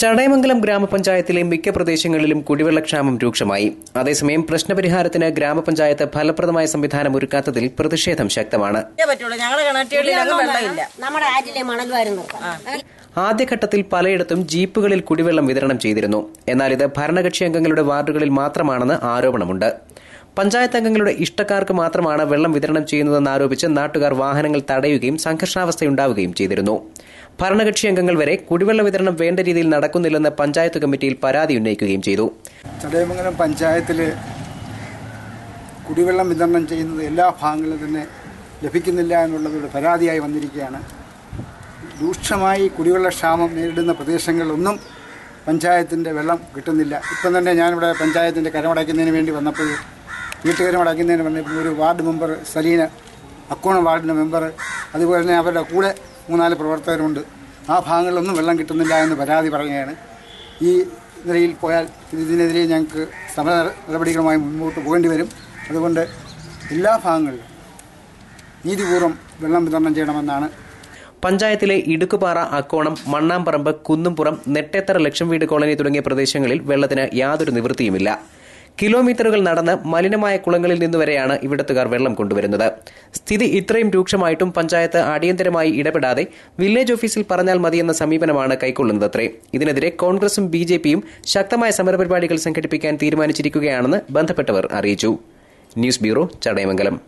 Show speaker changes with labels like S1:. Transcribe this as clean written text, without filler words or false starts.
S1: ചടയമംഗലം ഗ്രാമപഞ്ചായത്തിലെ മിക്ക പ്രദേശങ്ങളിലും കുടിവെള്ളക്ഷാമം രൂക്ഷമായി. അതേസമയം പ്രശ്നപരിഹാരത്തിന് ഗ്രാമപഞ്ചായത്ത് ഫലപ്രദമായ സംവിധാനം ഒരുക്കാത്തതിൽ പ്രതിഷേധം ശക്തമാണ്. ആദ്യഘട്ടത്തിൽ പലയിടത്തും ജീപ്പുകളിൽ കുടിവെള്ളം വിതരണം ചെയ്തിരുന്നു. എന്നാൽ ഇത് ഭരണകക്ഷി അംഗങ്ങളുടെ വാർഡുകളിൽ മാത്രമാണെന്ന് ആരോപണമുണ്ട്. പഞ്ചായത്ത് അംഗങ്ങളുടെ ഇഷ്ടക്കാർക്ക് മാത്രമാണ് വെള്ളം വിതരണം ചെയ്യുന്നതെന്നാരോപിച്ച് നാട്ടുകാർ വാഹനങ്ങൾ തടയുകയും സംഘർഷാവസ്ഥയുണ്ടാവുകയും ചെയ്തിരുന്നു. ഭരണകക്ഷി അംഗങ്ങൾ വരെ കുടിവെള്ള വിതരണം വേണ്ട രീതിയിൽ നടക്കുന്നില്ലെന്ന് പഞ്ചായത്ത് കമ്മിറ്റിയിൽ പരാതി ഉന്നയിക്കുകയും ചെയ്തു.
S2: ചടയമംഗലം പഞ്ചായത്തിൽ കുടിവെള്ളം വിതരണം ചെയ്യുന്നത് എല്ലാ ഭാഗങ്ങളിലും തന്നെ ലഭിക്കുന്നില്ല എന്നുള്ളതൊരു പരാതിയായി വന്നിരിക്കുകയാണ്. രൂക്ഷമായി കുടിവെള്ളക്ഷാമം നേരിടുന്ന പ്രദേശങ്ങളിലൊന്നും പഞ്ചായത്തിൻ്റെ വെള്ളം കിട്ടുന്നില്ല. ഇപ്പം തന്നെ ഞാനിവിടെ പഞ്ചായത്തിൻ്റെ കരമടയ്ക്കുന്നതിന് വേണ്ടി വന്നപ്പോൾ വീട്ടുകരമടയ്ക്കുന്നതിന് വന്നപ്പോൾ ഒരു വാർഡ് മെമ്പർ സലീന, അക്കോണം വാർഡിൻ്റെ മെമ്പർ, അതുപോലെ തന്നെ അവരുടെ കൂടെ 3-4 പ്രവർത്തകരുണ്ട്. ആ ഭാഗങ്ങളിലൊന്നും വെള്ളം കിട്ടുന്നില്ല എന്ന് പരാതി പറയുകയാണ്. ഈ നിലയിൽ പോയാൽ ഇതിനെതിരെ ഞങ്ങൾക്ക് സമര നടപടികളുമായി മുന്നോട്ട് പോകേണ്ടി വരും. അതുകൊണ്ട് എല്ലാ ഭാഗങ്ങളിലും നീതിപൂർവ്വം വെള്ളം വിതരണം ചെയ്യണമെന്നാണ്.
S1: പഞ്ചായത്തിലെ ഇടുക്കുപാറ, അക്കോണം, മണ്ണാംപറമ്പ്, കുന്നുംപുറം, നെട്ടേത്തറ, ലക്ഷം വീട് കോളനി തുടങ്ങിയ പ്രദേശങ്ങളിൽ വെള്ളത്തിന് യാതൊരു നിവൃത്തിയുമില്ല. കിലോമീറ്ററുകൾ നടന്ന് മലിനമായ കുളങ്ങളിൽ നിന്നുവരെയാണ് ഇവിടത്തുകാർ വെള്ളം കൊണ്ടുവരുന്നത്. സ്ഥിതി ഇത്രയും രൂക്ഷമായിട്ടും പഞ്ചായത്ത് അടിയന്തരമായി ഇടപെടാതെ വില്ലേജ് ഓഫീസിൽ പറഞ്ഞാൽ മതിയെന്ന സമീപനമാണ് കൈക്കൊള്ളുന്നതത്രേ. ഇതിനെതിരെ കോൺഗ്രസും ബിജെപിയും ശക്തമായ സമരപരിപാടികൾ സംഘടിപ്പിക്കാൻ തീരുമാനിച്ചിരിക്കുകയാണെന്ന് ബന്ധപ്പെട്ടവർ അറിയിച്ചു. News bureau, Chadayamangalam.